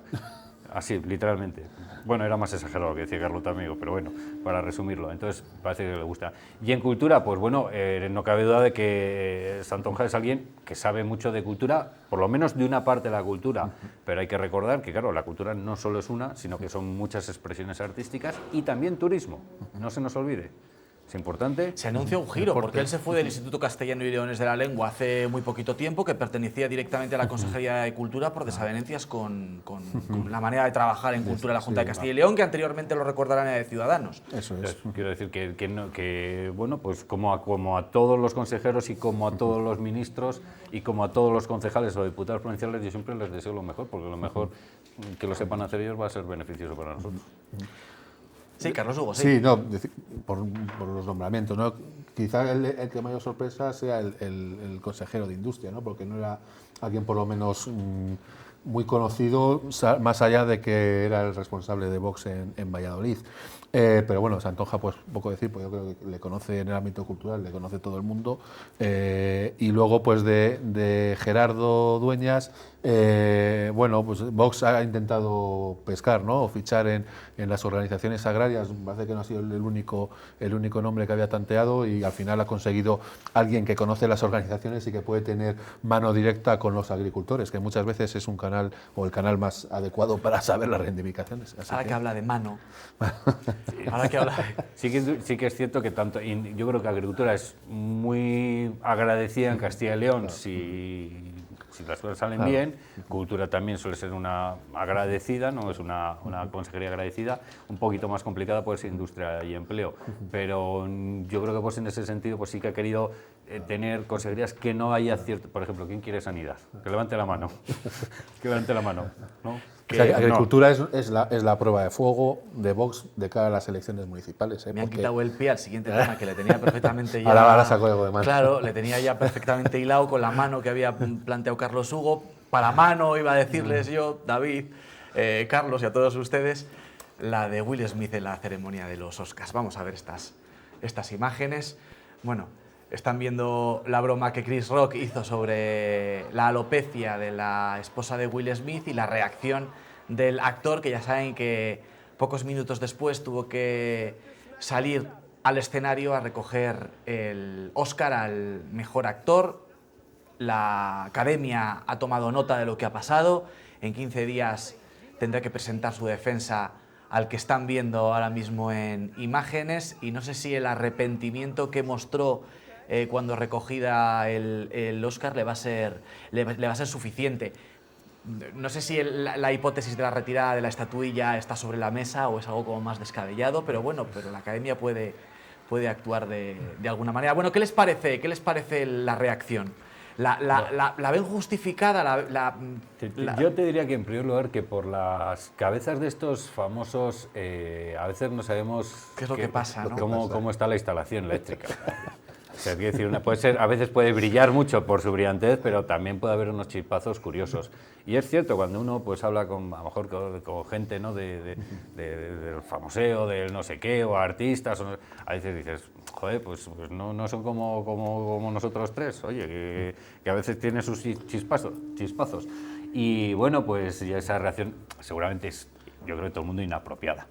Así, literalmente. Bueno, era más exagerado lo que decía Carlota Amigo, pero bueno, para resumirlo. Entonces, parece que le gusta. Y en cultura, pues bueno, no cabe duda de que Santonja es alguien que sabe mucho de cultura, por lo menos de una parte de la cultura. Pero hay que recordar que, claro, la cultura no solo es una, sino que son muchas expresiones artísticas y también turismo. No se nos olvide. Es importante. Se anuncia un giro, porque él se fue del Instituto Castellano y Leones de la Lengua hace muy poquito tiempo, que pertenecía directamente a la Consejería de Cultura por desavenencias con la manera de trabajar en cultura de la Junta de Castilla y León, que anteriormente lo recordarán de Ciudadanos. Eso es. Quiero decir que bueno, pues como a todos los consejeros y como a todos los ministros y como a todos los concejales o diputados provinciales, yo siempre les deseo lo mejor, porque lo mejor que lo sepan hacer ellos va a ser beneficioso para nosotros. Sí, Carlos Hugo, sí. Sí, no, por los nombramientos, ¿no? Quizá el que mayor sorpresa sea el consejero de Industria, ¿no? Porque no era alguien por lo menos muy conocido, más allá de que era el responsable de Vox en Valladolid. Pero bueno, se antoja pues poco decir, pues yo creo que le conoce en el ámbito cultural, le conoce todo el mundo. Y luego pues de Gerardo Dueñas, bueno, pues Vox ha intentado pescar, ¿no? O fichar en las organizaciones agrarias. Parece que no ha sido el único nombre que había tanteado, y al final ha conseguido alguien que conoce las organizaciones y que puede tener mano directa con los agricultores, que muchas veces es un canal o el canal más adecuado para saber las reivindicaciones. Ahora que habla de mano. Ahora que habla. Sí que es cierto que yo creo que agricultura es muy agradecida en Castilla y León si las cosas salen bien. Cultura también suele ser una agradecida, no es una consejería agradecida. Un poquito más complicada puede ser industria y empleo, pero yo creo que pues en ese sentido pues sí que ha querido tener consejerías que no haya cierto. Por ejemplo, ¿quién quiere sanidad? Que levante la mano. Que levante la mano, ¿no? O sea, agricultura es la prueba de fuego de Vox de cara a las elecciones municipales. Me han quitado el pie al siguiente tema, que le tenía perfectamente ya... Ahora saco algo de mano. Claro, le tenía ya perfectamente hilado con la mano que había planteado Carlos Hugo. Para mano iba a decirles yo, David, Carlos y a todos ustedes, la de Will Smith en la ceremonia de los Oscars. Vamos a ver estas imágenes. Bueno, están viendo la broma que Chris Rock hizo sobre la alopecia de la esposa de Will Smith y la reacción del actor, que ya saben que pocos minutos después tuvo que salir al escenario a recoger el Oscar al mejor actor. La Academia ha tomado nota de lo que ha pasado. En 15 días tendrá que presentar su defensa al que están viendo ahora mismo en imágenes, y no sé si el arrepentimiento que mostró cuando recogida el Oscar le va a ser suficiente. No sé si la hipótesis de la retirada de la estatuilla está sobre la mesa o es algo como más descabellado, pero bueno, la Academia puede actuar de alguna manera. Bueno, ¿qué les parece la reacción? ¿La ven justificada? Yo te diría que en primer lugar que por las cabezas de estos famosos a veces no sabemos qué es lo que pasa, ¿no? Cómo está la instalación eléctrica. O sea, quiero decir, a veces puede brillar mucho por su brillantez, pero también puede haber unos chispazos curiosos. Y es cierto, cuando uno pues habla a lo mejor con gente, ¿no? del famoseo, del no sé qué, o artistas, a veces dices, joder, pues no son como nosotros tres, oye, que a veces tiene sus chispazos. Y bueno, pues ya esa reacción seguramente es, yo creo que todo el mundo, inapropiada.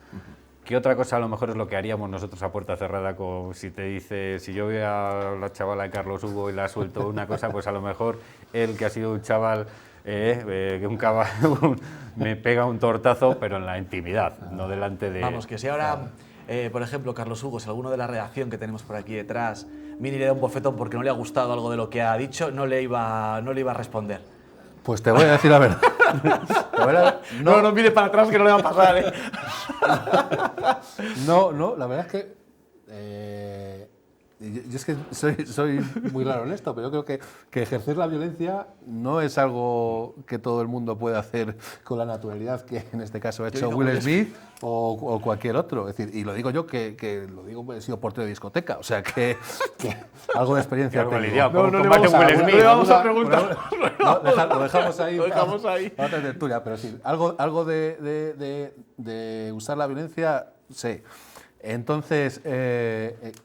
¿Qué otra cosa a lo mejor es lo que haríamos nosotros a puerta cerrada? Si yo veo a la chavala de Carlos Hugo y la suelto una cosa, pues a lo mejor él, que ha sido un chaval, un caballo, me pega un tortazo, pero en la intimidad, no delante de... Vamos, que si ahora, por ejemplo, Carlos Hugo, si alguno de la redacción que tenemos por aquí detrás viene y le da un bofetón porque no le ha gustado algo de lo que ha dicho, no le iba a responder. Pues te voy a decir la verdad. No mires para atrás, que no le va a pasar, ¿eh? No, la verdad es que yo es que soy muy raro en esto, pero yo creo que ejercer la violencia no es algo que todo el mundo puede hacer con la naturalidad que en este caso ha hecho Will Smith o cualquier otro. Es decir, y lo digo yo que lo digo, he sido portero de discoteca, o sea que algo de experiencia tengo. No le vamos a preguntar. Lo dejamos ahí. Lo dejamos ahí. Otra tertulia, pero sí, algo de usar la violencia, sí. Entonces,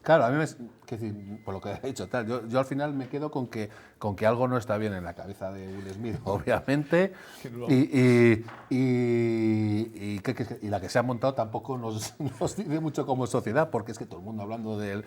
claro, a mí por lo que he dicho, yo al final me quedo con que algo no está bien en la cabeza de Will Smith, obviamente, y la que se ha montado tampoco nos dice mucho como sociedad, porque es que todo el mundo hablando del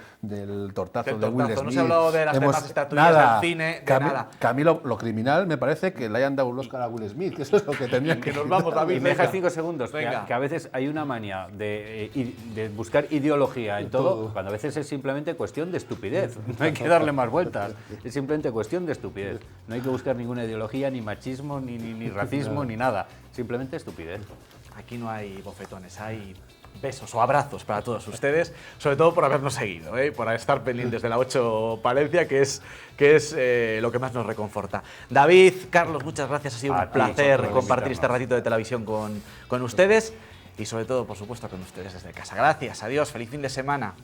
tortazo de Will Smith. No se ha hablado de las demás estatuillas del cine, de nada. Que a mí lo criminal me parece que le hayan dado un Oscar a Will Smith, que eso es lo que tendrían que... nos vamos, David. Y me dejas 5 segundos, que a veces hay una manía de buscar ideología en todo, cuando a veces es simplemente cuestión de estupidez. No hay que darle más vueltas, es simplemente cuestión de estupidez. No hay que buscar ninguna ideología, ni machismo, ni racismo, ni nada. Simplemente estupidez. Aquí no hay bofetones, hay besos o abrazos para todos ustedes, sobre todo por habernos seguido, por estar pendientes de la 8 Palencia, que es lo que más nos reconforta. David, Carlos, muchas gracias, ha sido un placer compartir este ratito de televisión con ustedes. y sobre todo, por supuesto, con ustedes desde casa. Gracias, adiós, feliz fin de semana.